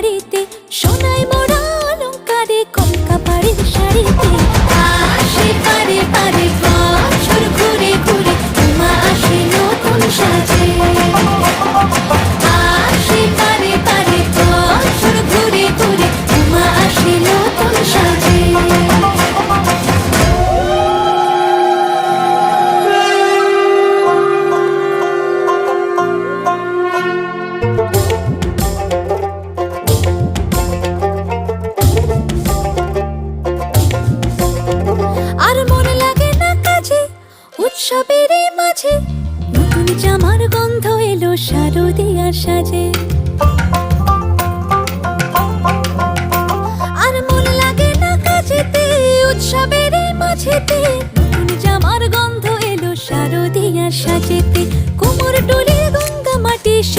বাড়িতে, সোনায় মোড়া অলংকারে কলকা বাড়ির শাড়িতে। আসে পারে পারে বছর ঘুরে ঘুরে, উমা আসে নতুন সাজে। আসে পারে পারে বছর ঘুরে ঘুরে, উমা আসে নতুন সাজে। আর মন লাগে না কাজে, উৎসবের মাঝে নতুন জামার গন্ধ এলো শারদিয়ার সাজে। আর মন লাগে না কাজেতে, উৎসবের মাঝেতে নতুন জামার গন্ধ এলো শারদিয়ার সাজেতে। কোমর ডোলে